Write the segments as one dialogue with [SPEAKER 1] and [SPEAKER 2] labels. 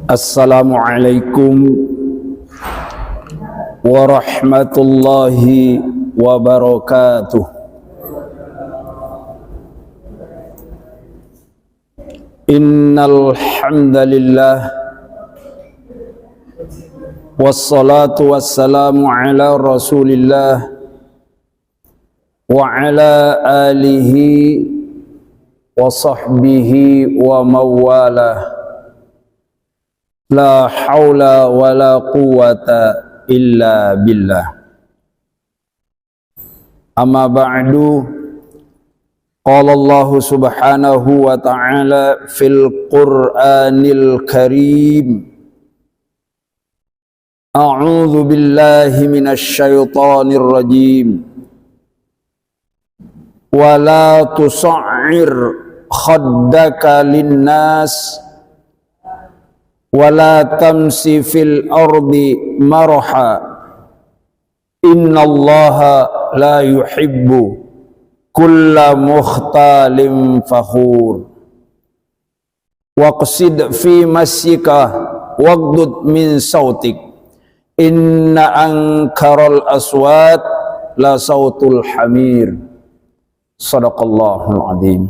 [SPEAKER 1] Assalamualaikum warahmatullahi wabarakatuh. Innal hamdalillah wassalatu wassalamu ala Rasulillah wa ala alihi wa sahbihi wa mawalah. La haula wa la quwata illa billah. Amma ba'du. Qala Allah subhanahu wa ta'ala fil Qur'anil Karim. A'udzu billahi minasy syaithanir rajim. Wa la tusa'ir khaddaka linnas wala tamsi fil ardi marha innallaha la yuhibbu kulla mukhtalin fakhur waqsid fi masyika waghdud min sautik inna ankaral aswat la sautul hamir. Sadaqallahul azim.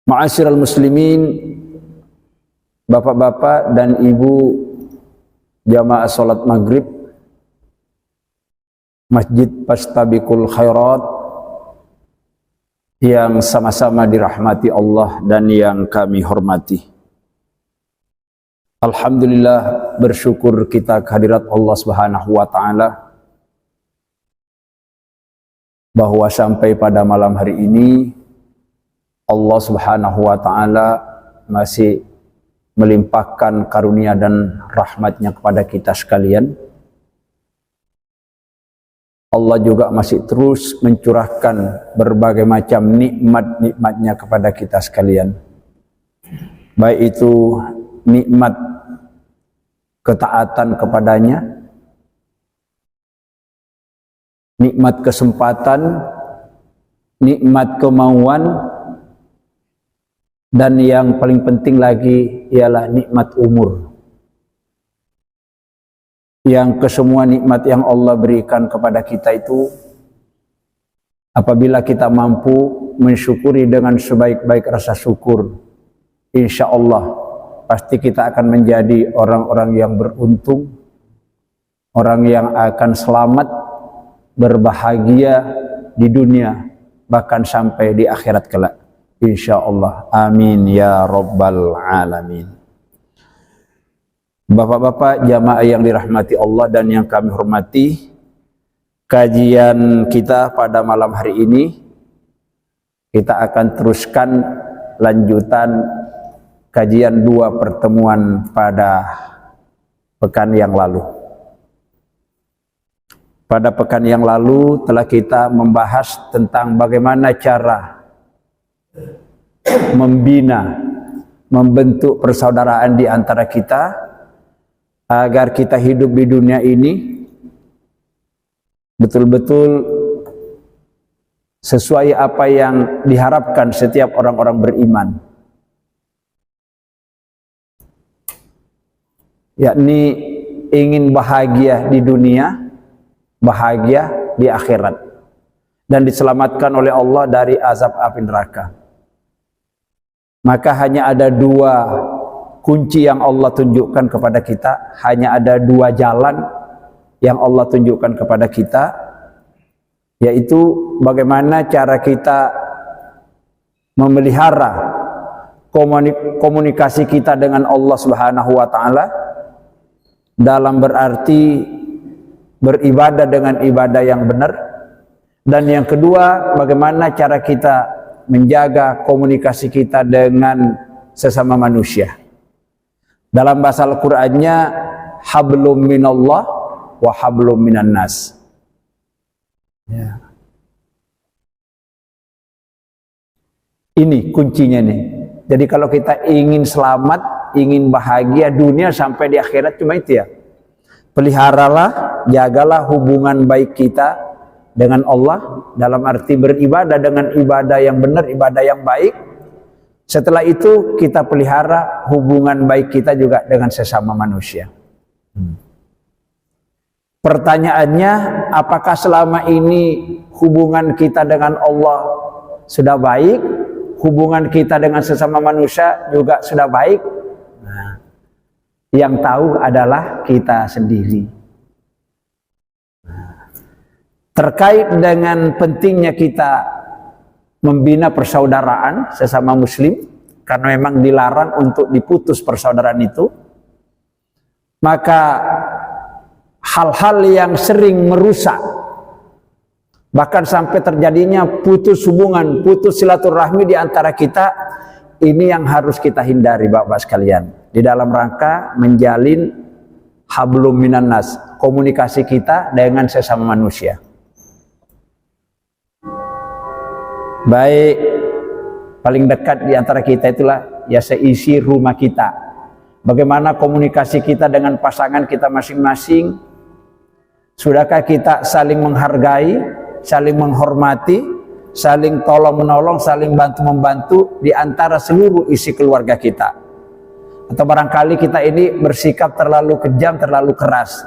[SPEAKER 1] Ma'asyiral muslimin, bapak-bapak dan ibu jamaah salat maghrib Masjid Fastabiqul Khairat yang sama-sama dirahmati Allah dan yang kami hormati. Alhamdulillah, bersyukur kita kehadirat Allah Subhanahu wa taala bahwa sampai pada malam hari ini Allah Subhanahu wa ta'ala masih melimpahkan karunia dan rahmatnya kepada kita sekalian. Allah juga masih terus mencurahkan berbagai macam nikmat-nikmatnya kepada kita sekalian. Baik itu nikmat ketaatan kepadanya, nikmat kesempatan, nikmat kemauan, dan yang paling penting lagi ialah nikmat umur. Yang kesemua nikmat yang Allah berikan kepada kita itu, apabila kita mampu mensyukuri dengan sebaik-baik rasa syukur, insya Allah pasti kita akan menjadi orang-orang yang beruntung, orang yang akan selamat, berbahagia di dunia, bahkan sampai di akhirat kelak. InsyaAllah. Amin ya rabbal alamin. Bapak-bapak jamaah yang dirahmati Allah dan yang kami hormati, kajian kita pada malam hari ini kita akan teruskan lanjutan kajian 2 pertemuan pada pekan yang lalu. Pada pekan yang lalu telah kita membahas tentang bagaimana cara membina, membentuk persaudaraan di antara kita agar kita hidup di dunia ini betul-betul sesuai apa yang diharapkan setiap orang-orang beriman, yakni ingin bahagia di dunia, bahagia di akhirat, dan diselamatkan oleh Allah dari azab api neraka. Maka hanya ada 2 kunci yang Allah tunjukkan kepada kita, hanya ada 2 jalan yang Allah tunjukkan kepada kita, yaitu bagaimana cara kita memelihara komunikasi kita dengan Allah Subhanahu wa taala, dalam berarti beribadah dengan ibadah yang benar, dan yang kedua bagaimana cara kita menjaga komunikasi kita dengan sesama manusia. Dalam bahasa Al-Qur'annya hablum minallah wa hablum minan nas. Ya. Ini kuncinya nih. Jadi kalau kita ingin selamat, ingin bahagia dunia sampai di akhirat, cuma itu ya. Peliharalah, jagalah hubungan baik kita dengan Allah dalam arti beribadah dengan ibadah yang benar, ibadah yang baik. Setelah itu kita pelihara hubungan baik kita juga dengan sesama manusia. Pertanyaannya, apakah selama ini hubungan kita dengan Allah sudah baik? Hubungan kita dengan sesama manusia juga sudah baik? Nah, yang tahu adalah kita sendiri. Terkait dengan pentingnya kita membina persaudaraan sesama muslim, karena memang dilarang untuk diputus persaudaraan itu, maka hal-hal yang sering merusak, bahkan sampai terjadinya putus hubungan, putus silaturahmi di antara kita, ini yang harus kita hindari Bapak sekalian, di dalam rangka menjalin hablum minan nas, komunikasi kita dengan sesama manusia. Baik, paling dekat di antara kita itulah ya seisi rumah kita. Bagaimana komunikasi kita dengan pasangan kita masing-masing? Sudahkah kita saling menghargai, saling menghormati, saling tolong-menolong, saling bantu-membantu di antara seluruh isi keluarga kita? Atau barangkali kita ini bersikap terlalu kejam, terlalu keras?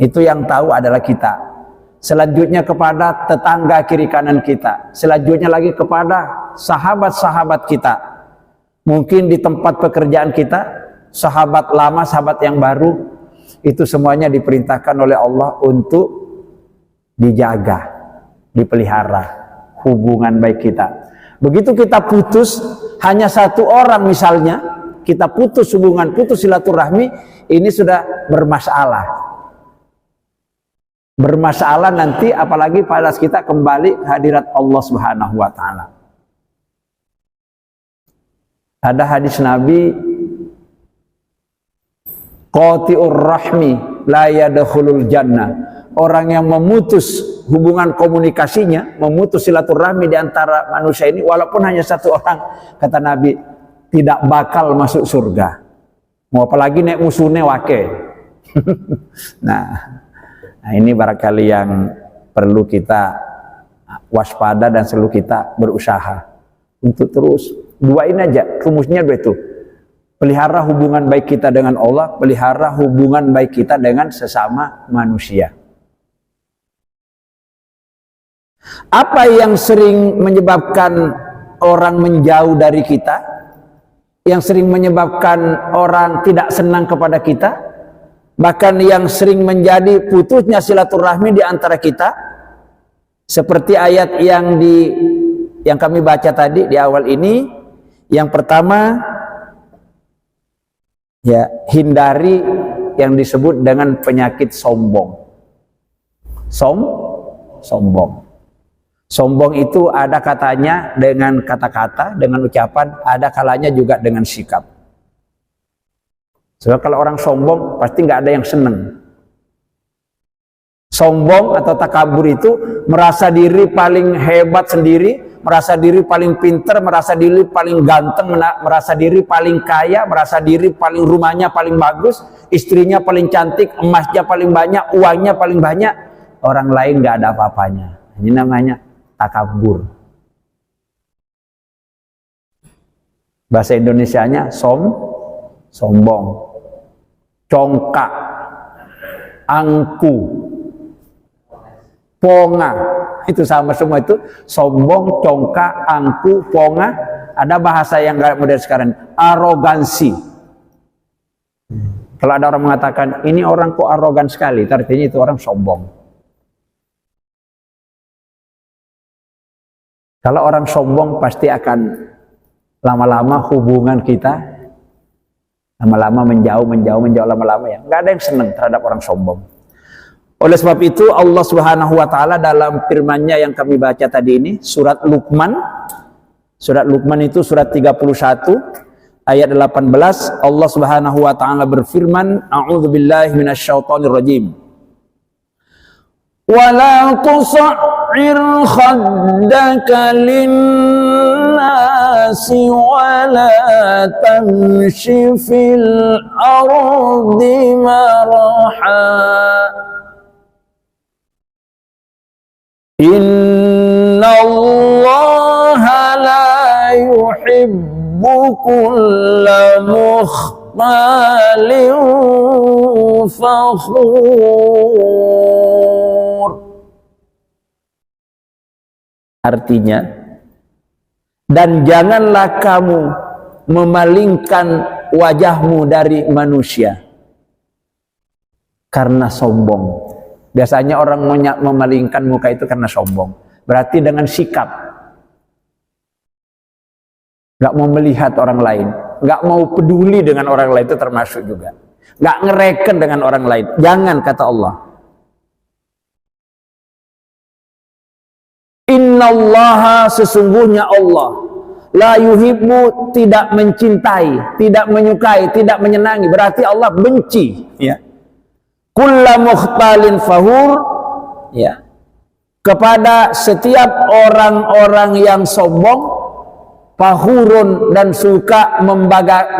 [SPEAKER 1] Itu yang tahu adalah kita. Selanjutnya kepada tetangga kiri kanan kita, selanjutnya lagi kepada sahabat-sahabat kita, mungkin di tempat pekerjaan kita, sahabat lama, sahabat yang baru, itu semuanya diperintahkan oleh Allah untuk dijaga, dipelihara hubungan baik kita. Begitu kita putus, hanya satu orang misalnya, kita putus hubungan, putus silaturahmi, ini sudah bermasalah. Bermasalah nanti apalagi pada kita kembali hadirat Allah Subhanahu wa taala. Ada hadis Nabi, qati'ur rahmi la yadkhulul jannah. Orang yang memutus hubungan komunikasinya, memutus silaturahmi di antara manusia ini, walaupun hanya satu orang, kata Nabi, tidak bakal masuk surga. Mau apalagi nek musune wake. Nah, ini barangkali yang perlu kita waspada dan selalu kita berusaha untuk terus duain aja, rumusnya dua itu. Pelihara hubungan baik kita dengan Allah, pelihara hubungan baik kita dengan sesama manusia. Apa yang sering menyebabkan orang menjauh dari kita? Yang sering menyebabkan orang tidak senang kepada kita? Bahkan yang sering menjadi putusnya silaturahmi di antara kita, seperti ayat yang kami baca tadi di awal ini. Yang pertama, ya, hindari yang disebut dengan penyakit sombong. Sombong. Sombong itu ada katanya dengan kata-kata, dengan ucapan, ada kalanya juga dengan sikap. Sebab kalau orang sombong pasti nggak ada yang seneng. Sombong atau takabur itu merasa diri paling hebat sendiri, merasa diri paling pinter, merasa diri paling ganteng, merasa diri paling kaya, merasa diri paling rumahnya paling bagus, istrinya paling cantik, emasnya paling banyak, uangnya paling banyak, orang lain nggak ada apa-apanya. Ini namanya takabur. Bahasa Indonesianya sombong. Congkak, angku, ponga, itu sama semua itu. Sombong, congkak, angku, ponga. Ada bahasa yang gak modern sekarang, arogansi. Kalau ada orang mengatakan ini orang kok arogan sekali, artinya itu orang sombong. Kalau orang sombong pasti akan lama-lama hubungan kita lama-lama menjauh lama-lama ya. Nggak ada yang senang terhadap orang sombong. Oleh sebab itu Allah Subhanahu wa taala dalam firman-Nya yang kami baca tadi ini, surat Luqman. Surat Luqman itu surat 31 ayat 18 Allah Subhanahu wa taala berfirman, a'udzubillahi minasyaitonir rajim. Wala tus'ir khaddaka linnasi wala tamshi fil ardi maraha innallaha la yuhibbu kulla mukhtalin fakhur. Artinya, dan janganlah kamu memalingkan wajahmu dari manusia karena sombong. Biasanya orang memalingkan muka itu karena sombong. Berarti dengan sikap, gak mau melihat orang lain, gak mau peduli dengan orang lain, itu termasuk juga. Gak ngereken dengan orang lain. Jangan, kata Allah. Innallaha, sesungguhnya Allah, la yuhibbu, tidak mencintai, tidak menyukai, tidak menyenangi. Berarti Allah benci, ya. Kulla mukhtalin fahur, ya, kepada setiap orang-orang yang sombong, fahurun, dan suka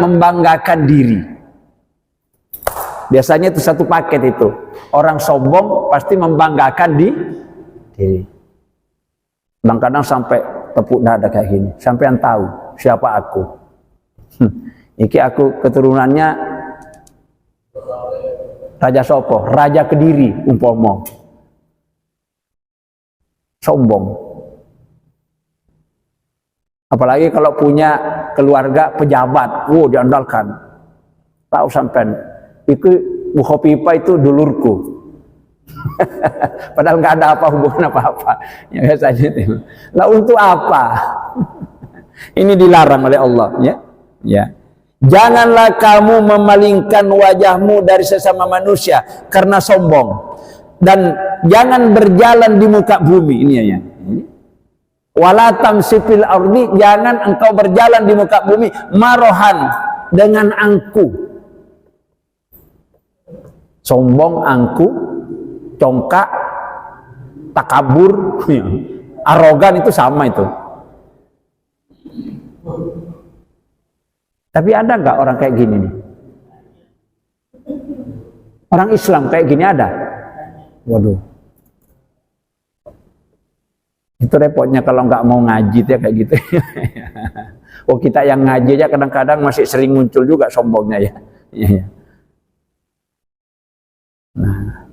[SPEAKER 1] membanggakan diri. Biasanya itu satu paket itu. Orang sombong pasti membanggakan diri. Kadang-kadang sampai tepuk dada kayak gini, sampai yang tahu siapa aku. Iki aku keturunannya Raja Sopo, Raja Kediri umpomo. Sombong. Apalagi kalau punya keluarga pejabat, diandalkan. Tahu sampean, itu Muhopipa itu dulurku. Padahal nggak ada apa hubungan apa-apa. Ya biasanya itu. Lah untuk apa? Ini dilarang oleh Allah, ya. Ya. Janganlah kamu memalingkan wajahmu dari sesama manusia karena sombong, dan jangan berjalan di muka bumi. Ini ya. Wala tamsifil ardi, jangan engkau berjalan di muka bumi marohan, dengan angku. Sombong, angku, congkak, takabur, arogan, itu sama itu. Tapi ada nggak orang kayak gini nih? Orang Islam kayak gini ada? Waduh. Itu repotnya kalau nggak mau ngaji ya kayak gitu. Oh, kita yang ngaji aja kadang-kadang masih sering muncul juga sombongnya ya. Nah,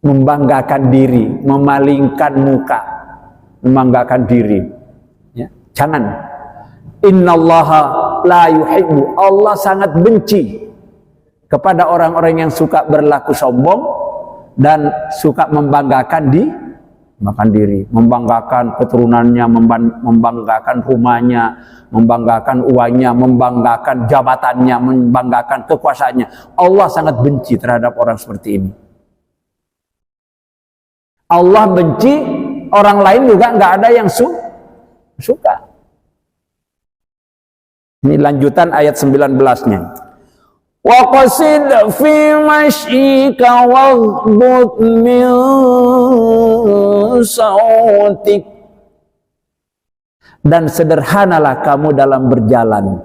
[SPEAKER 1] membanggakan diri, memalingkan muka, membanggakan diri. Ya, jangan. Innallaha la yuhibbu, Allah sangat benci kepada orang-orang yang suka berlaku sombong dan suka membanggakan diri, membanggakan keturunannya, membanggakan rumahnya, membanggakan uangnya, membanggakan jabatannya, membanggakan kekuasaannya. Allah sangat benci terhadap orang seperti ini. Allah benci, orang lain juga nggak ada yang suka. Ini lanjutan ayat 19-nya. Wa qasid fi mashyika waghdud min sautik. Dan sederhanalah kamu dalam berjalan.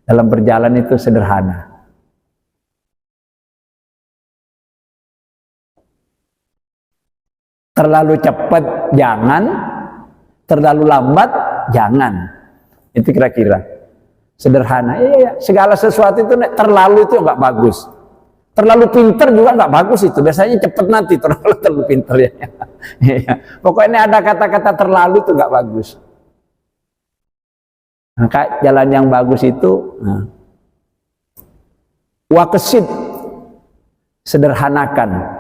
[SPEAKER 1] Dalam berjalan itu sederhana. Terlalu cepat jangan, terlalu lambat jangan. Itu kira-kira sederhana. Iya, segala sesuatu itu terlalu itu nggak bagus. Terlalu pinter juga nggak bagus itu. Biasanya cepet nanti terlalu pinter ya. Pokoknya ada kata-kata terlalu itu nggak bagus. Maka jalan yang bagus itu waqsid, sederhanakan.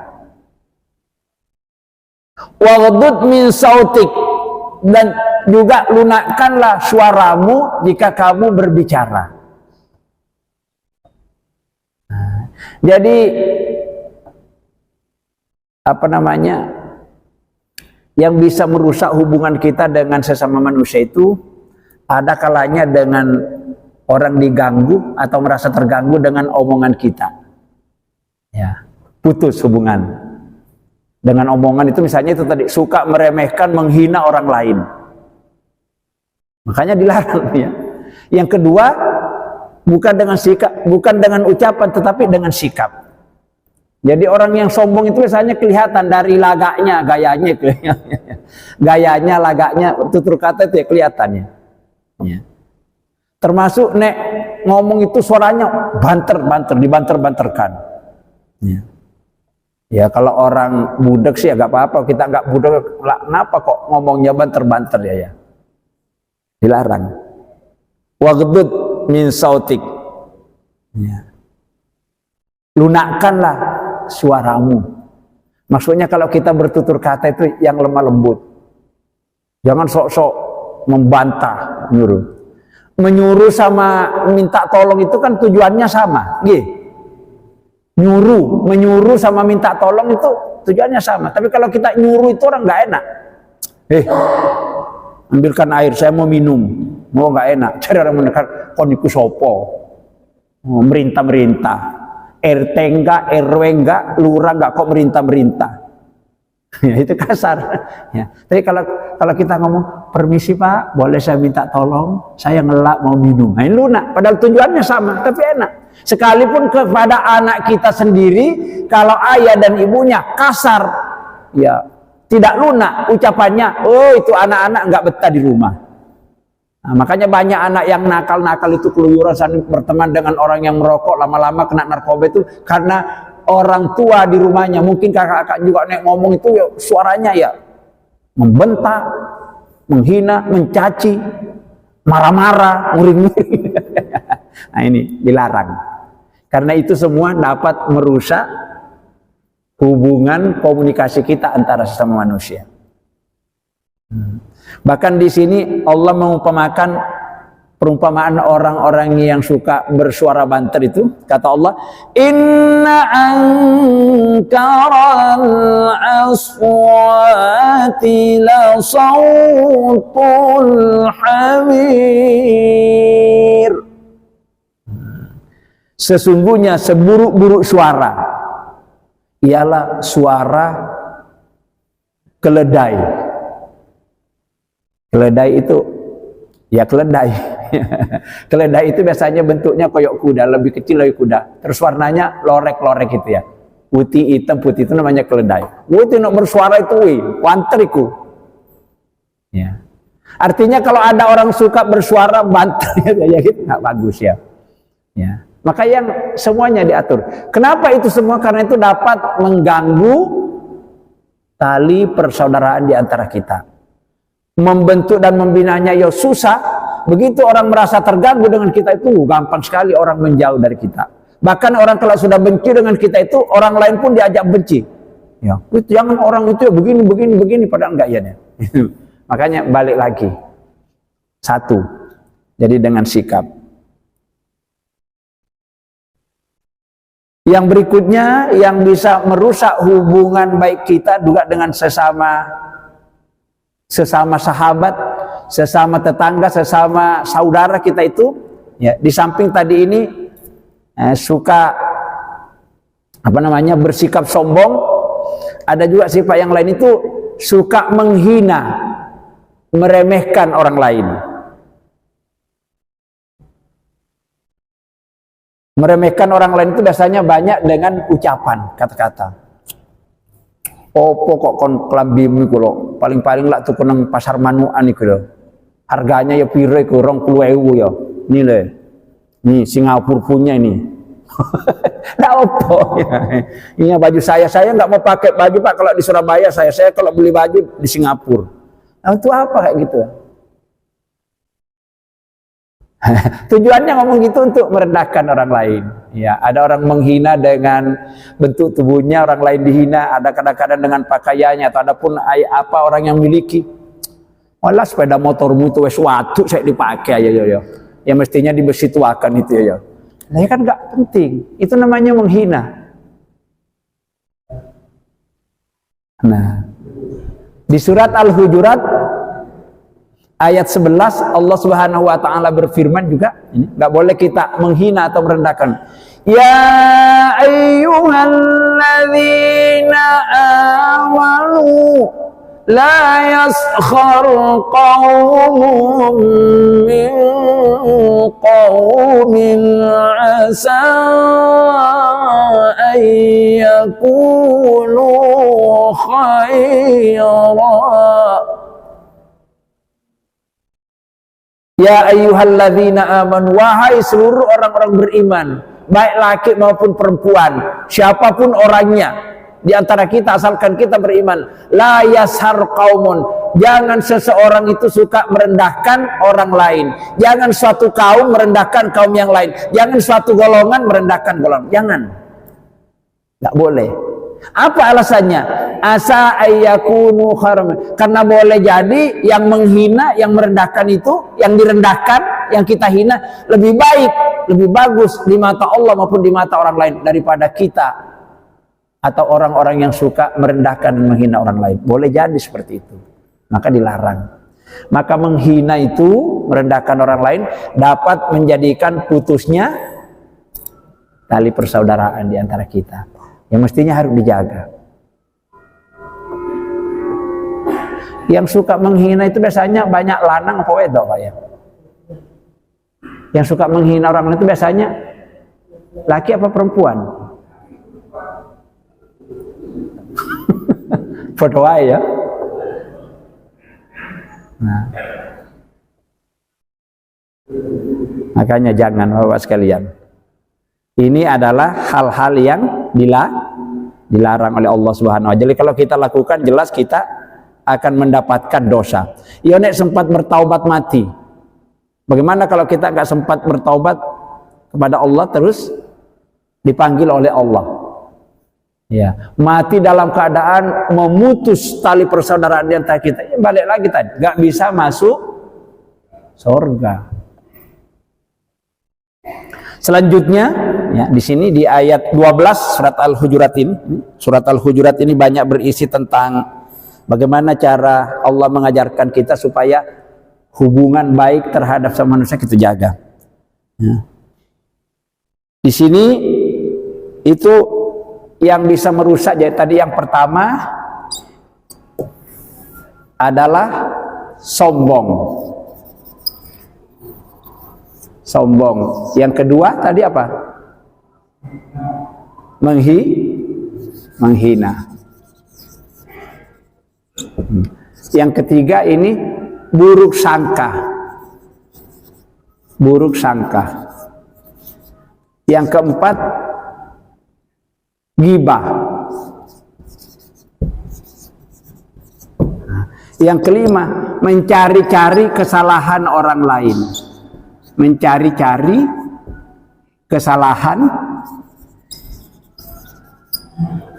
[SPEAKER 1] Waghdud min sautik, dan juga lunakkanlah suaramu jika kamu berbicara. Jadi yang bisa merusak hubungan kita dengan sesama manusia itu ada kalanya dengan orang diganggu atau merasa terganggu dengan omongan kita. Ya, putus hubungan. Dengan omongan itu misalnya itu tadi suka meremehkan, menghina orang lain. Makanya dilarang ya. Yang kedua, bukan dengan sikap, bukan dengan ucapan, tetapi dengan sikap. Jadi orang yang sombong itu biasanya kelihatan dari lagaknya, gayanya, gayanya, lagaknya, tutur kata itu ya kelihatannya. Ya. Termasuk nek ngomong itu suaranya banter-banter, dibanter-banterkan. Ya. Ya kalau orang budak sih agak apa-apa, kita nggak budak, kenapa kok ngomongnya banter-banter ya? Dilarang. Waghdud min sautik. Ya. Lunakkanlah suaramu. Maksudnya kalau kita bertutur kata itu yang lemah lembut. Jangan sok-sok membantah, nyuruh. Menyuruh sama minta tolong itu kan tujuannya sama. Menyuruh sama minta tolong itu tujuannya sama. Tapi kalau kita nyuruh itu orang nggak enak. Ambilkan air, saya mau minum. Mau nggak enak. Cari orang mendekat, koniku sopo. Merintah-merintah. RT enggak, RW enggak, lurah enggak, kok merintah-merintah. Ya, itu kasar. Ya. Tapi kalau kita ngomong, permisi Pak, boleh saya minta tolong? Saya ngelak mau minum. Nah, ini lunak. Padahal tujuannya sama, tapi enak. Sekalipun kepada anak kita sendiri, kalau ayah dan ibunya kasar, ya tidak lunak ucapannya. Oh, itu anak-anak nggak betah di rumah. Nah, makanya banyak anak yang nakal-nakal itu keluyuran berteman dengan orang yang merokok, lama-lama kena narkoba itu karena orang tua di rumahnya. Mungkin kakak-kakak juga nek ngomong itu ya, suaranya ya membentak, menghina, mencaci, marah-marah, nguring-nguring. Nah ini dilarang. Karena itu semua dapat merusak hubungan komunikasi kita antara sesama manusia. Bahkan di sini Allah mengumpamakan perumpamaan orang-orang yang suka bersuara banter itu, kata Allah, inna ankaral aswati la sautul hamir. Sesungguhnya seburuk-buruk suara ialah suara keledai. Keledai itu ya keledai. Keledai itu biasanya bentuknya koyok kuda, lebih kecil dari kuda. Terus warnanya lorek-lorek gitu ya. Putih hitam, putih itu namanya keledai. Itu nak bersuara itu, wanteriku. Ya. Artinya kalau ada orang suka bersuara banter ya gitu nggak bagus ya. Ya. Maka yang semuanya diatur. Kenapa itu semua? Karena itu dapat mengganggu tali persaudaraan di antara kita. Membentuk dan membinanya ya susah. Begitu orang merasa terganggu dengan kita itu, gampang sekali orang menjauh dari kita. Bahkan orang kalau sudah benci dengan kita itu, orang lain pun diajak benci. Ya, jangan orang itu ya begini, padahal enggak ya. Makanya balik lagi. Satu. Jadi dengan sikap. Yang berikutnya yang bisa merusak hubungan baik kita juga dengan sesama sahabat, sesama tetangga, sesama saudara kita itu, ya, di samping tadi ini suka bersikap sombong, ada juga sifat yang lain itu suka menghina, meremehkan orang lain. Meremehkan orang lain itu biasanya banyak dengan ucapan, kata-kata. Opo kok kon klambimu iku lho, paling-paling lak tuku nang pasar manukan iku lho. Harganya ya piro iku 20.000 ya. Ini lho. Nih Singapura punya ini. Nggak opo ya. Ini baju saya nggak mau pakai baju Pak kalau di Surabaya, saya kalau beli baju di Singapura. Nah, itu apa kayak gitu? Tujuannya ngomong gitu untuk merendahkan orang lain. Ya, ada orang menghina dengan bentuk tubuhnya, orang lain dihina, ada kadang-kadang dengan pakaiannya atau adapun apa orang yang miliki. Walah sepeda motormu itu wes watu saya dipakai ya. Ya mestinya dibesituakan itu ya. Nah, ya kan nggak penting. Itu namanya menghina. Nah, di surat Al-Hujurat Ayat 11 Allah Subhanahu wa taala berfirman juga, ini enggak boleh kita menghina atau merendahkan. Ya ayyuhalladzina amanu la yaskhar qaumun min qaumin asa an yakunu khairan. Ya ayyuhalladzina amanu, wahai seluruh orang-orang beriman, baik laki maupun perempuan, siapapun orangnya di antara kita asalkan kita beriman, la yashar qaumun, jangan seseorang itu suka merendahkan orang lain, jangan suatu kaum merendahkan kaum yang lain, jangan suatu golongan merendahkan golongan, jangan, nggak boleh. Apa alasannya? Asa ayyakunu khairan, karena boleh jadi yang menghina, yang merendahkan itu, yang direndahkan, yang kita hina lebih baik, lebih bagus di mata Allah maupun di mata orang lain daripada kita atau orang-orang yang suka merendahkan dan menghina orang lain. Boleh jadi seperti itu, maka dilarang. Maka menghina itu, merendahkan orang lain dapat menjadikan putusnya tali persaudaraan di antara kita, yang mestinya harus dijaga. Yang suka menghina itu biasanya banyak lanang apa wedok, Pak ya? Yang suka menghina orang lain itu biasanya laki apa perempuan? Berdoa ya. Nah. Makanya jangan, Bapak sekalian. Ini adalah hal-hal yang dilarang oleh Allah Subhanahu wa taala. Jadi kalau kita lakukan jelas kita akan mendapatkan dosa. Ionek sempat bertaubat mati. Bagaimana kalau kita nggak sempat bertaubat kepada Allah terus dipanggil oleh Allah? Ya, mati dalam keadaan memutus tali persaudaraan di antara kita. Ya, balik lagi tadi, nggak bisa masuk surga. Selanjutnya, ya, di sini di ayat 12 surat Al-Hujurat ini, surat Al-Hujurat ini banyak berisi tentang bagaimana cara Allah mengajarkan kita supaya hubungan baik terhadap sama manusia kita jaga. Ya. Di sini itu yang bisa merusak, jadi tadi yang pertama adalah sombong. Sombong. Yang kedua tadi apa? Menghina. Yang ketiga ini buruk sangka. Buruk sangka. Yang keempat ghibah. Yang kelima mencari-cari kesalahan orang lain. Mencari-cari kesalahan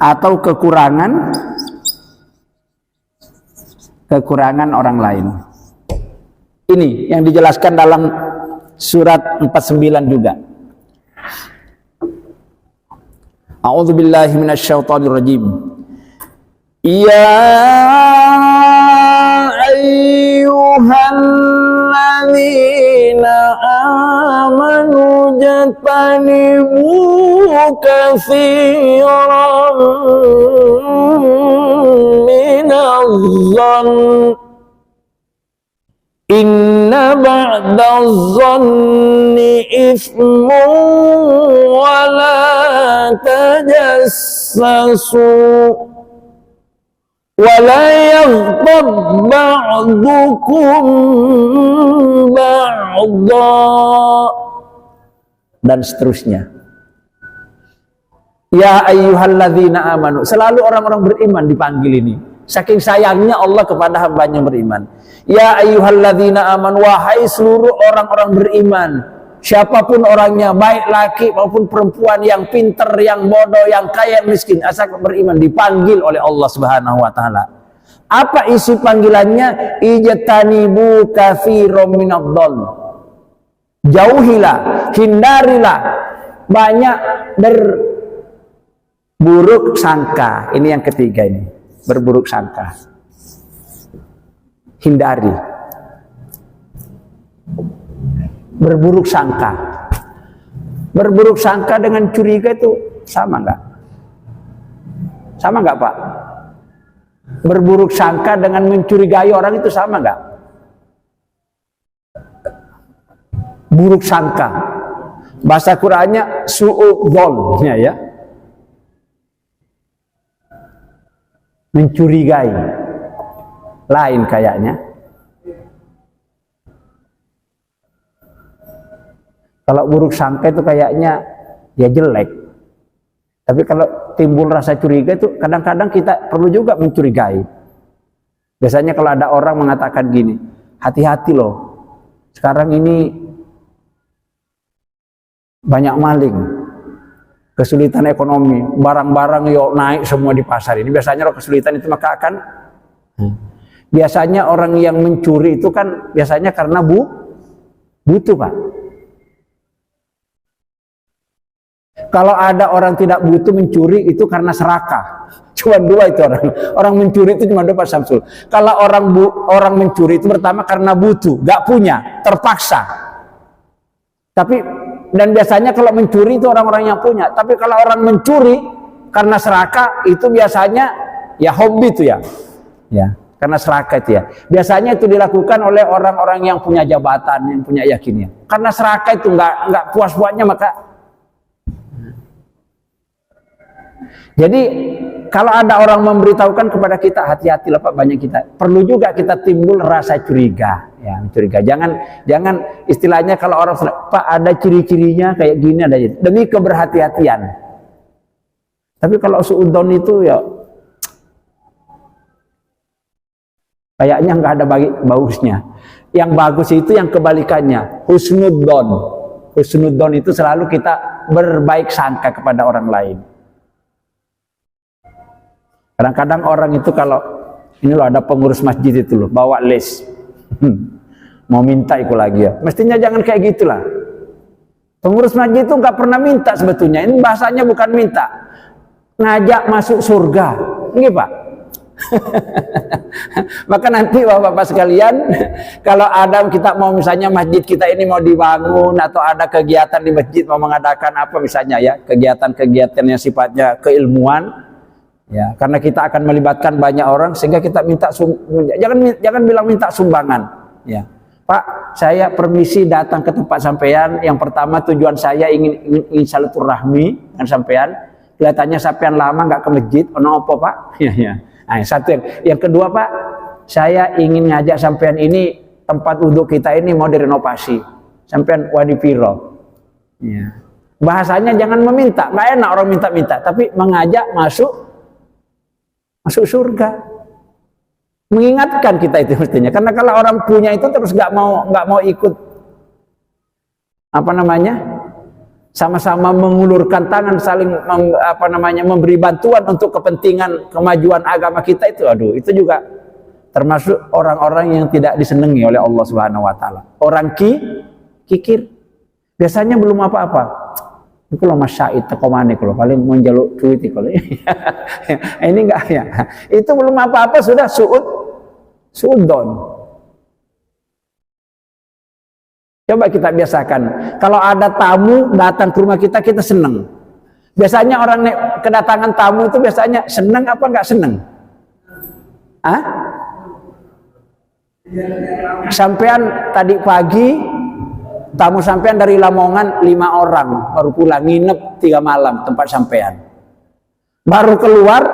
[SPEAKER 1] atau kekurangan orang lain. Ini yang dijelaskan dalam surat 49 juga. A'udzubillahi minasyaitonirrajim. Ya ayyuhalladzina amanu jatanibu katsiran minadh-dhann inna ba'dadh-dhanni itsmun wa la tajassasu wa la yaghtab ba'dukum ba'dha dan seterusnya. Ya ayyuhalladzina amanu, selalu orang-orang beriman dipanggil ini. Saking sayangnya Allah kepada hambanya beriman. Ya ayyuhalladzina amanu, wahai seluruh orang-orang beriman, siapapun orangnya, baik laki maupun perempuan, yang pintar, yang bodoh, yang kaya, miskin, asal beriman, dipanggil oleh Allah Subhanahu wa taala. Apa isi panggilannya? Ijtanibu katsiran minadh-dhann. Jauhilah, hindarilah banyak berburuk sangka. Ini yang ketiga ini. Berburuk sangka. Hindari. berburuk sangka. Berburuk sangka dengan curiga itu sama nggak? Sama nggak Pak? Berburuk sangka dengan mencurigai orang itu sama nggak? Buruk sangka. Bahasa Qur'annya su'udzon, ya. Mencurigai. Lain kayaknya. Kalau buruk sangka itu kayaknya ya jelek. Tapi kalau timbul rasa curiga itu kadang-kadang kita perlu juga mencurigai. Biasanya kalau ada orang mengatakan gini, hati-hati loh, sekarang ini banyak maling, kesulitan ekonomi, barang-barang yuk naik semua di pasar ini. Biasanya kalau kesulitan itu maka akan, biasanya orang yang mencuri itu kan biasanya karena butuh Pak. Kalau ada orang tidak butuh mencuri itu karena serakah. Cuma dua itu orang. Orang mencuri itu cuma dua Pak Samsul. Kalau orang mencuri itu pertama karena butuh, gak punya, terpaksa. Tapi dan biasanya kalau mencuri itu orang-orang yang punya. Tapi kalau orang mencuri karena serakah itu biasanya ya hobi itu ya. Ya, karena serakah itu ya. Biasanya itu dilakukan oleh orang-orang yang punya jabatan, yang punya yakinnya. Karena serakah itu nggak puas-puasnya maka. Jadi kalau ada orang memberitahukan kepada kita, hati-hatilah Pak, banyak kita. Perlu juga kita timbul rasa curiga, ya, curiga. Jangan istilahnya kalau orang Pak ada ciri-cirinya kayak gini ada demi keberhati-hatian. Tapi kalau suudzon itu ya kayaknya nggak ada bagusnya. Yang bagus itu yang kebalikannya, husnudzon. Husnudzon itu selalu kita berbaik sangka kepada orang lain. Kadang-kadang orang itu kalau ini loh ada pengurus masjid itu loh bawa list mau minta ikut lagi ya, mestinya jangan kayak gitulah. Pengurus masjid itu nggak pernah minta sebetulnya, ini bahasanya bukan minta, ngajak masuk surga, ini Pak. Maka nanti bapak-bapak sekalian, kalau ada kita mau misalnya masjid kita ini mau dibangun atau ada kegiatan di masjid mau mengadakan apa misalnya ya, kegiatan-kegiatan yang sifatnya keilmuan. Ya, karena kita akan melibatkan banyak orang sehingga kita minta jangan bilang minta sumbangan. Ya, Pak, saya permisi datang ke tempat sampean. Yang pertama tujuan saya ingin silaturahmi dengan sampean. Kelihatannya sampean lama nggak ke masjid. Ono apa Pak? Ya. Nah, satu yang kedua Pak, saya ingin ngajak sampean ini tempat wudhu kita ini mau direnovasi. Sampean wadipiro. Ya. Bahasanya jangan meminta, nggak enak orang minta-minta, tapi mengajak masuk surga, mengingatkan kita itu mestinya. Karena kalau orang punya itu terus nggak mau ikut apa namanya, sama-sama mengulurkan tangan saling memberi bantuan untuk kepentingan kemajuan agama kita itu, aduh itu juga termasuk orang-orang yang tidak disenangi oleh Allah Subhanahu Wa Taala. Orang kikir biasanya belum apa-apa. Itu loh Mas Syahid teko maneh kalau paling menjaluk duit kalau ini enggak ya. Itu belum apa-apa sudah suudzon. Coba kita biasakan. Kalau ada tamu datang ke rumah kita senang. Biasanya orang kedatangan tamu itu biasanya senang apa enggak senang? Hah? Sampean tadi pagi tamu sampean dari Lamongan 5 orang baru pulang, nginep 3 malam tempat sampean. Baru keluar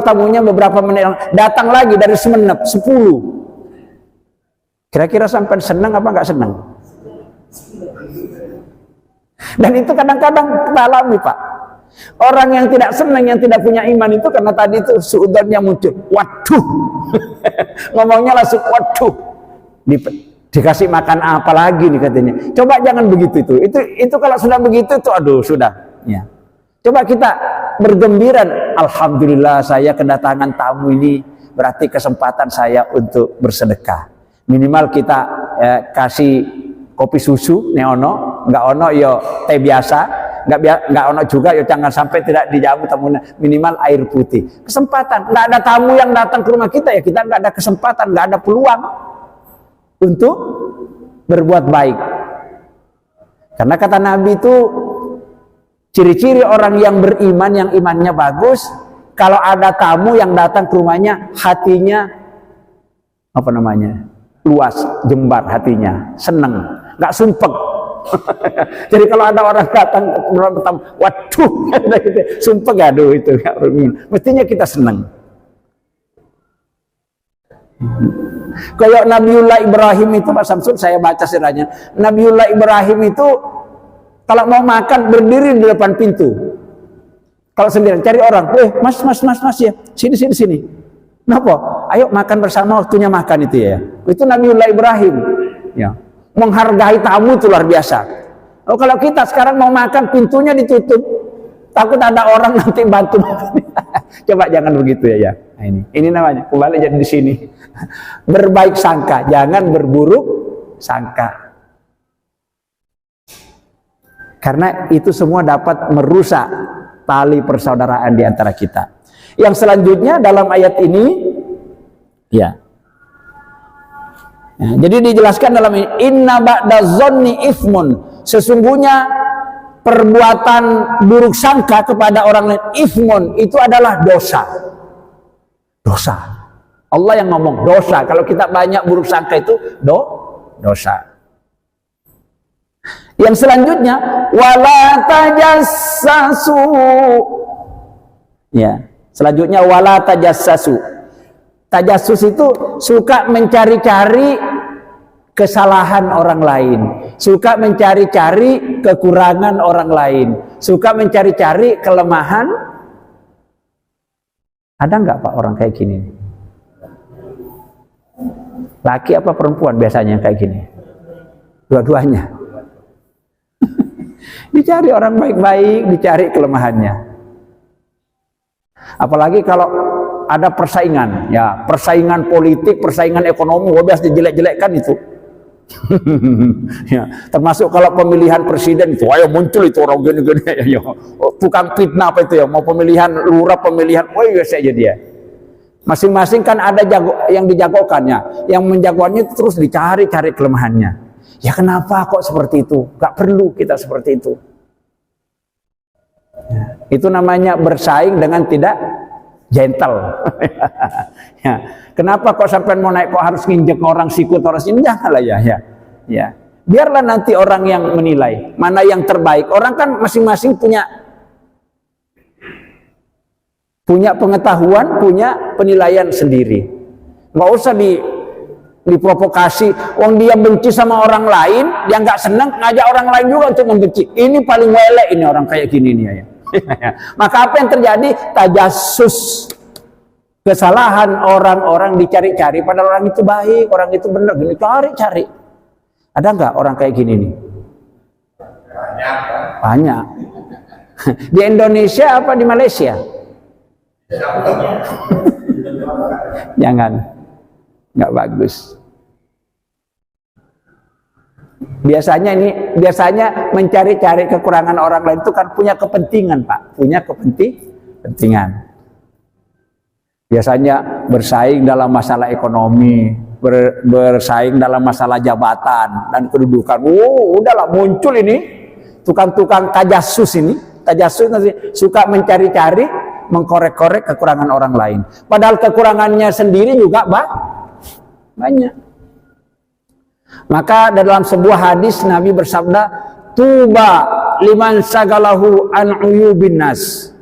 [SPEAKER 1] tamunya beberapa menit datang lagi dari Sumenep 10. Kira-kira sampean senang apa enggak senang? Dan itu kadang-kadang kita alami Pak. Orang yang tidak senang, yang tidak punya iman itu karena tadi itu suudzonnya muncul. Waduh. Ngomongnya langsung waduh. Dikasih makan apa lagi nih katanya. Coba jangan begitu itu kalau sudah begitu itu aduh sudah ya. Coba kita bergembira, alhamdulillah saya kedatangan tamu ini berarti kesempatan saya untuk bersedekah. Minimal kita kasih kopi susu neono, enggak ono yo teh biasa, enggak ono juga yo jangan sampai tidak dijamu tamunya, minimal air putih. Kesempatan, enggak ada tamu yang datang ke rumah kita ya kita enggak ada kesempatan, enggak ada peluang untuk berbuat baik. Karena kata Nabi itu ciri-ciri orang yang beriman, yang imannya bagus, kalau ada tamu yang datang ke rumahnya, hatinya apa namanya? Luas, jembar hatinya, seneng, nggak sumpek. Jadi kalau ada orang datang tamu, waduh, sumpek, aduh itu, mestinya kita seneng. Kayak Nabiullah Ibrahim itu, Pak Samsul, saya baca sirahnya. Nabiullah Ibrahim itu kalau mau makan berdiri di depan pintu. Kalau sendirian cari orang, mas ya, sini. Kenapa? Ayo makan bersama, waktunya makan itu ya. Itu Nabiullah Ibrahim. Ya, menghargai tamu itu luar biasa. Oh, kalau kita sekarang mau makan, pintunya ditutup, takut ada orang nanti bantu. Coba jangan begitu ya. Nah, ini namanya kembali jadi di sini. Berbaik sangka, jangan berburuk sangka. Karena itu semua dapat merusak tali persaudaraan di antara kita. Yang selanjutnya dalam ayat ini, ya. Jadi dijelaskan dalam ini, inna ba'da zonni ithmun, sesungguhnya perbuatan buruk sangka kepada orang lain, ithmun, itu adalah dosa. Dosa. Allah yang ngomong dosa. Kalau kita banyak buruk sangka itu dosa. Yang selanjutnya, wala tajassasu. Ya, selanjutnya wala tajassasu. Tajassus itu suka mencari-cari kesalahan orang lain, suka mencari-cari kekurangan orang lain, suka mencari-cari kelemahan. Ada nggak Pak orang kayak gini? Laki apa perempuan biasanya kayak gini? Dua-duanya. Dicari orang baik-baik, dicari kelemahannya. Apalagi kalau ada persaingan, ya persaingan politik, persaingan ekonomi, biasa dijelek-jelekkan itu. Ya, termasuk kalau pemilihan presiden itu, ayo muncul itu orang gini-gini, ya, tukang fitnah apa itu ya, mau pemilihan lurah, pemilihan, saja dia. Masing-masing kan ada yang dijagokannya, yang menjagokannya terus dicari-cari kelemahannya. Ya kenapa kok seperti itu? Gak perlu kita seperti itu. Ya, itu namanya bersaing dengan tidak gentle. Ya, kenapa kok sampai mau naik kok harus nginjek orang, sikut orang sini? Janganlah ya. Biarlah nanti orang yang menilai mana yang terbaik. Orang kan masing-masing punya pengetahuan, punya penilaian sendiri. Nggak usah diprovokasi. Wong dia benci sama orang lain, dia nggak senang, ngajak orang lain juga untuk membenci. Ini paling welek ini orang kayak gini nih ya. Maka apa yang terjadi? Tajassus. Kesalahan orang-orang dicari-cari, padahal orang itu baik, orang itu benar, gini cari-cari. Ada nggak orang kayak gini nih? Banyak. Di Indonesia apa di Malaysia? Jangan, nggak bagus. Biasanya mencari-cari kekurangan orang lain itu kan punya kepentingan, Pak, punya kepentingan. Biasanya bersaing dalam masalah ekonomi, bersaing dalam masalah jabatan dan kedudukan. Udahlah muncul ini tukang-tukang tajassus ini. Tajassus nanti suka mencari-cari, mengkorek-korek kekurangan orang lain. Padahal kekurangannya sendiri juga banyak. Maka dalam sebuah hadis Nabi bersabda, "Tuba liman sagalahu an uyubin nas."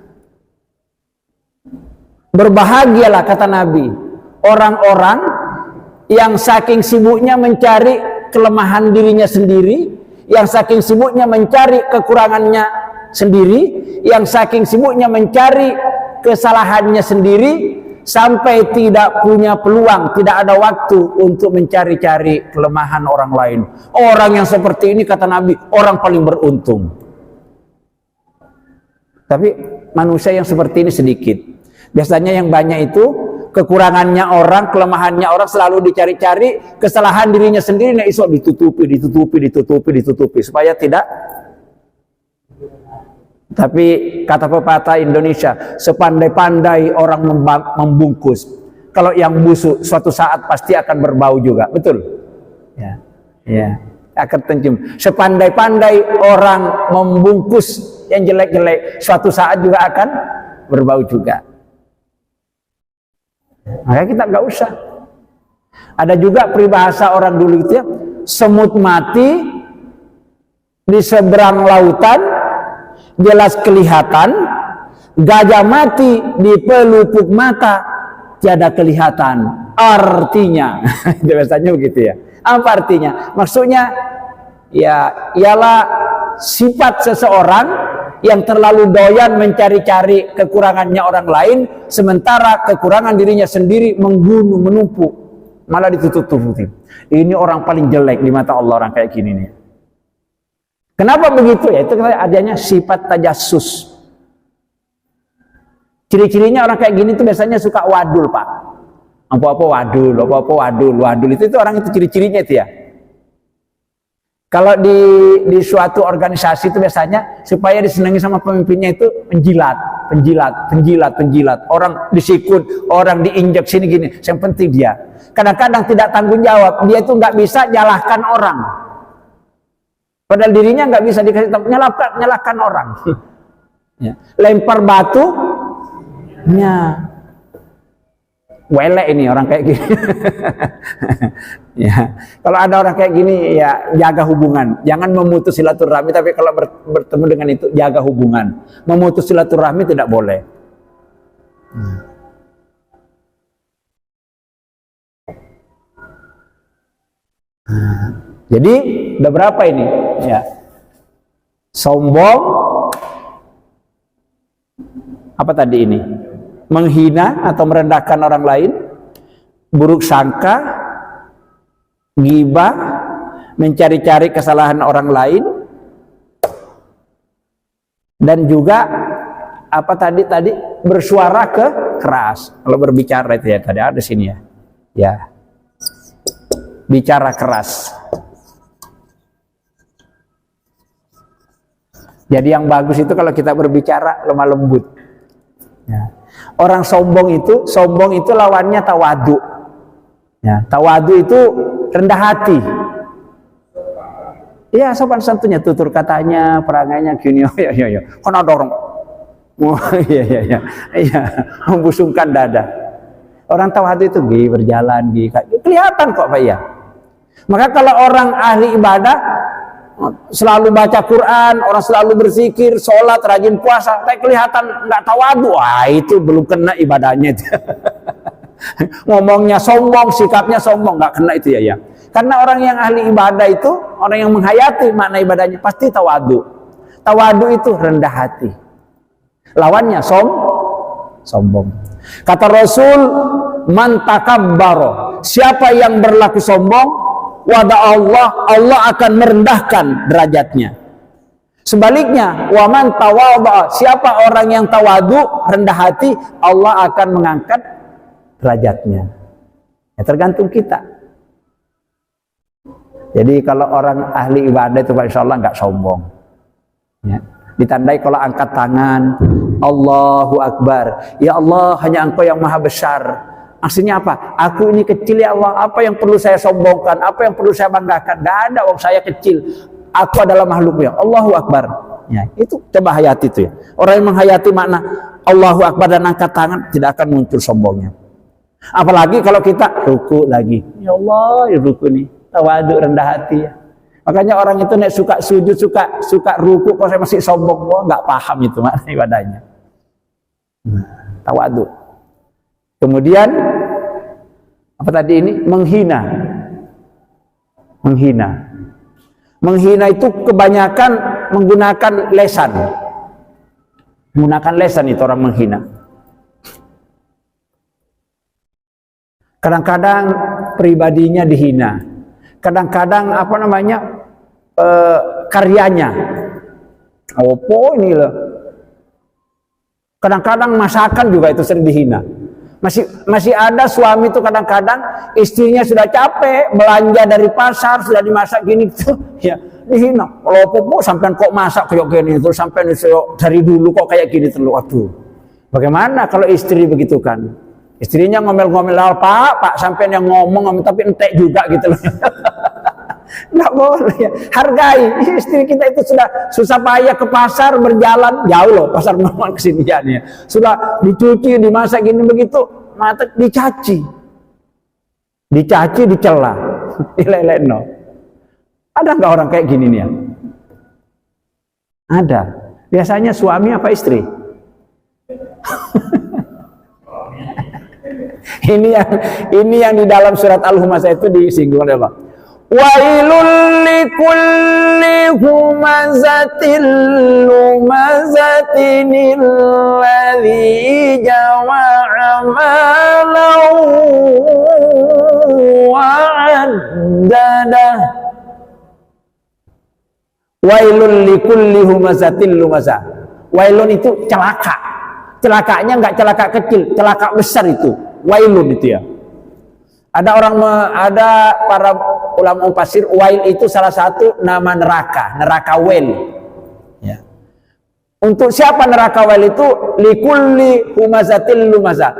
[SPEAKER 1] Berbahagialah kata Nabi, orang-orang yang saking sibuknya mencari kelemahan dirinya sendiri, yang saking sibuknya mencari kekurangannya sendiri, yang saking sibuknya mencari kesalahannya sendiri, sampai tidak punya peluang, tidak ada waktu untuk mencari-cari kelemahan orang lain. Orang yang seperti ini kata Nabi, orang paling beruntung. Tapi manusia yang seperti ini sedikit. Biasanya yang banyak itu kekurangannya orang, kelemahannya orang selalu dicari-cari, kesalahan dirinya sendiri nah iso ditutupi supaya tidak. Tapi kata pepatah Indonesia, sepandai-pandai orang membungkus, kalau yang busuk suatu saat pasti akan berbau juga, betul? Ya. akan tercium. Sepandai-pandai orang membungkus yang jelek-jelek, suatu saat juga akan berbau juga. Maka kita nggak usah. Ada juga peribahasa orang dulu itu ya, semut mati di seberang lautan jelas kelihatan, gajah mati di pelupuk mata tiada kelihatan. Artinya, biasanya begitu ya. Apa artinya? Maksudnya ya ialah sifat seseorang yang terlalu doyan mencari-cari kekurangannya orang lain, sementara kekurangan dirinya sendiri menggunung, menumpuk, malah ditutup-tutupi. Ini orang paling jelek di mata Allah, orang kayak gini nih. Kenapa begitu ya? Itu adanya sifat tajassus. Ciri-cirinya orang kayak gini tuh biasanya suka wadul, Pak. Apa-apa wadul, apa-apa wadul. Wadul itu orang itu ciri-cirinya itu ya. Kalau di suatu organisasi itu biasanya supaya disenangi sama pemimpinnya itu penjilat. Orang disikut, orang diinjak sini gini. Yang penting dia. Kadang-kadang tidak tanggung jawab. Dia itu nggak bisa nyalahkan orang. Padahal dirinya nggak bisa dikasih tahu, nyalahkan orang. Ya. Lempar batu, welek ini orang kayak gini. Ya, kalau ada orang kayak gini ya jaga hubungan, jangan memutus silaturahmi. Tapi kalau bertemu dengan itu jaga hubungan. Memutus silaturahmi tidak boleh. Jadi udah berapa ini? Ya, sombong. Apa tadi ini? Menghina atau merendahkan orang lain, buruk sangka, ghibah, mencari-cari kesalahan orang lain, dan juga apa tadi bersuara keras. Kalau berbicara itu ya tadi ada sini ya, ya bicara keras. Jadi yang bagus itu kalau kita berbicara lemah lembut. Ya. Orang sombong itu lawannya tawadu. Ya, tawadu itu rendah hati. Ya, sopan santunnya, tutur katanya, perangainya gini. Ya. Kan ada orang, iya, membusungkan dada. Orang tawadu itu berjalan, kelihatan kok Pak ya. Maka kalau orang ahli ibadah selalu baca Quran, orang selalu berzikir, sholat, rajin puasa, tapi kelihatan nggak tawadu, itu belum kena ibadahnya. Ngomongnya sombong, sikapnya sombong, nggak kena itu ya. Karena orang yang ahli ibadah itu, orang yang menghayati makna ibadahnya pasti tawadu. Tawadu itu rendah hati. Lawannya sombong. Kata Rasul, man takabbaro, siapa yang berlaku sombong, wada Allah akan merendahkan derajatnya. Sebaliknya, waman tawadha, siapa orang yang tawadu, rendah hati, Allah akan mengangkat derajatnya. Ya, tergantung kita. Jadi kalau orang ahli ibadah itu insya Allah nggak sombong. Ya. Ditandai kalau angkat tangan, Allahu Akbar, ya Allah hanya Engkau yang maha besar. Maksudnya apa? Aku ini kecil ya Allah, apa yang perlu saya sombongkan, apa yang perlu saya banggakan? Gak ada, wong saya kecil, aku adalah makhluknya. Allahu Akbar. Ya, itu coba hayati itu ya. Orang yang menghayati makna Allahu Akbar dan angkat tangan tidak akan muncul sombongnya. Apalagi kalau kita ruku lagi, ya Allah, ya ruku nih, tawadu, rendah hati ya. Makanya orang itu nek suka sujud, suka ruku, kok saya masih sombong, nggak paham itu makna ibadahnya. Tawadu. Kemudian apa tadi ini? Menghina itu kebanyakan menggunakan lesan. Menggunakan lesan itu orang menghina. Kadang-kadang pribadinya dihina. Kadang-kadang apa namanya? Karyanya. Opo ini loh. Kadang-kadang masakan juga itu sering dihina. Masih ada suami itu kadang-kadang istrinya sudah capek belanja dari pasar, sudah dimasak gini tuh ya dihina. Kalau popo sampean kok masak kayak gini tuh, sampean dari dulu kok kayak gini terus. Waduh. Bagaimana kalau istri begitu kan? Istrinya ngomel-ngomel, Pak sampean yang ngomong tapi entek juga gitu loh. Nggak boleh ya. Hargai istri kita itu sudah susah payah ke pasar berjalan jauh loh, pasar Maman kesini ya. Sudah dicuci, dimasak gini begitu, mata dicaci, dicela, no. Ada nggak orang kayak gini nih ya? Ada. Biasanya suami apa istri? ini yang di dalam surat Al-Humaza itu disinggung oleh Allah. Wailul likulli humazatil lumazatin alladzi jama'a malan wa 'addadah. Wailul likulli humazatil lumazah. Wailun itu celaka. Celakanya enggak celaka kecil, celaka besar itu. Wailun itu ya. Ada para ulama mufassir, wail itu salah satu nama neraka wail. Ya. Untuk siapa neraka wail itu? Likulli humazatil lumazah.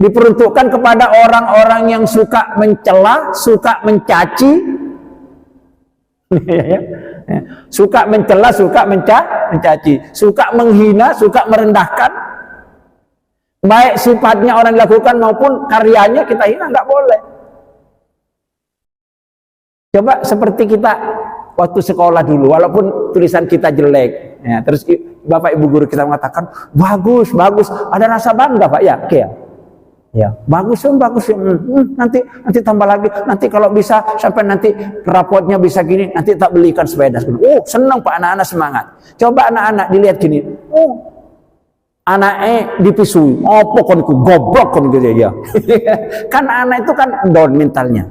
[SPEAKER 1] Diperuntukkan kepada orang-orang yang suka mencela, suka mencaci, suka mencela, suka mencaci, suka menghina, suka merendahkan. Baik sifatnya orang dilakukan maupun karyanya kita hina, nggak boleh. Coba seperti kita waktu sekolah dulu, walaupun tulisan kita jelek, ya, terus bapak ibu guru kita mengatakan bagus, ada rasa bangga pak ya, ya, bagus, nanti tambah lagi, nanti kalau bisa sampai nanti rapotnya bisa gini, nanti tak belikan sepeda. Senang pak, anak-anak semangat. Coba anak-anak dilihat gini, anaknya dipisui, opo kon iku goblok kon gitu ya. Kan anak itu kan down mentalnya.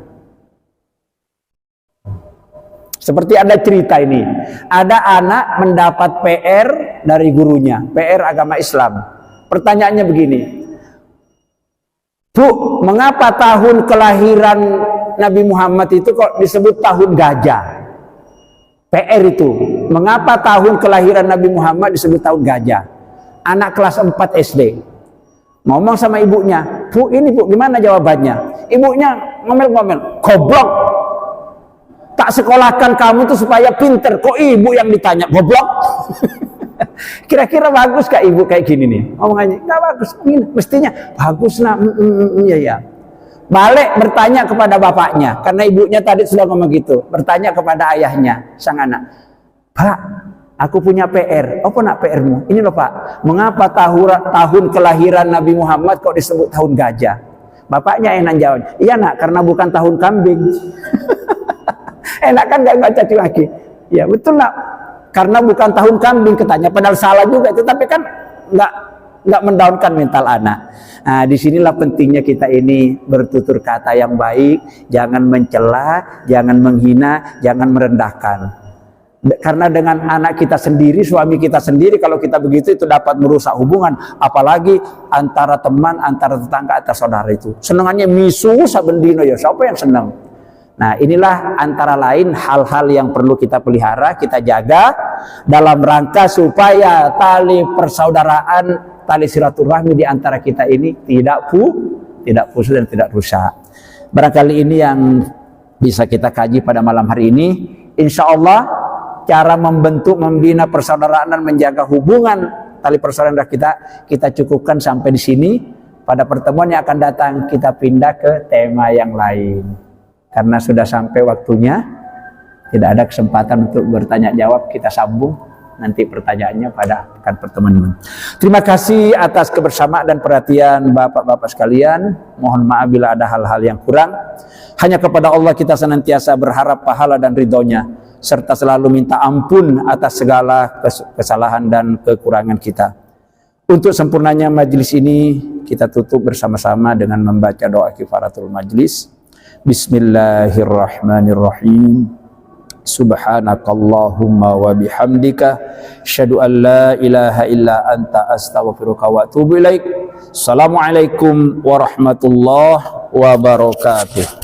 [SPEAKER 1] Seperti ada cerita ini, ada anak mendapat PR dari gurunya, PR agama Islam. Pertanyaannya begini, Bu, mengapa tahun kelahiran Nabi Muhammad itu kok disebut tahun gajah? PR itu, mengapa tahun kelahiran Nabi Muhammad disebut tahun gajah? Anak kelas 4 SD ngomong sama ibunya, Bu, ini Bu, gimana jawabannya? Ibunya ngomel-ngomel, goblok, tak sekolahkan kamu tuh supaya pinter, kok ibu yang ditanya, goblok. Kira-kira bagus kah ibu kayak gini nih? Omongannya nggak bagus, mestinya bagus nah, ya. Balik bertanya kepada bapaknya, karena ibunya tadi sudah ngomong gitu, bertanya kepada ayahnya, sang anak, Pak, aku punya PR. Apa nak PR-mu? Ini loh Pak, mengapa tahun kelahiran Nabi Muhammad kok disebut tahun gajah? Bapaknya enak jawab, iya nak, karena bukan tahun kambing. Enak kan gak baca lagi? Ya betul nak, karena bukan tahun kambing katanya. Padahal salah juga, tetapi kan nggak mendaunkan mental anak. Nah, disinilah pentingnya kita ini bertutur kata yang baik, jangan mencela, jangan menghina, jangan merendahkan. Karena dengan anak kita sendiri, suami kita sendiri, kalau kita begitu itu dapat merusak hubungan, apalagi antara teman, antara tetangga, atau saudara itu. Senengannya misu sabendino ya, siapa yang senang? Nah, inilah antara lain hal-hal yang perlu kita pelihara, kita jaga dalam rangka supaya tali persaudaraan, tali silaturahmi di antara kita ini tidak putus dan tidak rusak. Barangkali ini yang bisa kita kaji pada malam hari ini. Insya Allah cara membentuk, membina persaudaraan dan menjaga hubungan tali persaudaraan kita cukupkan sampai di sini. Pada pertemuan yang akan datang kita pindah ke tema yang lain. Karena sudah sampai waktunya, tidak ada kesempatan untuk bertanya jawab, kita sambung nanti pertanyaannya pada pekan pertemuan. Terima kasih atas kebersamaan dan perhatian bapak-bapak sekalian. Mohon maaf bila ada hal-hal yang kurang. Hanya kepada Allah kita senantiasa berharap pahala dan ridhonya, serta selalu minta ampun atas segala kesalahan dan kekurangan kita. Untuk sempurnanya majelis ini, kita tutup bersama-sama dengan membaca doa kifaratul majlis. Bismillahirrahmanirrahim. Subhanakallahumma wa bihamdika asyhadu an la ilaha illa anta astaghfiruka wa atubu ilaik. Assalamualaikum warahmatullahi wabarakatuh.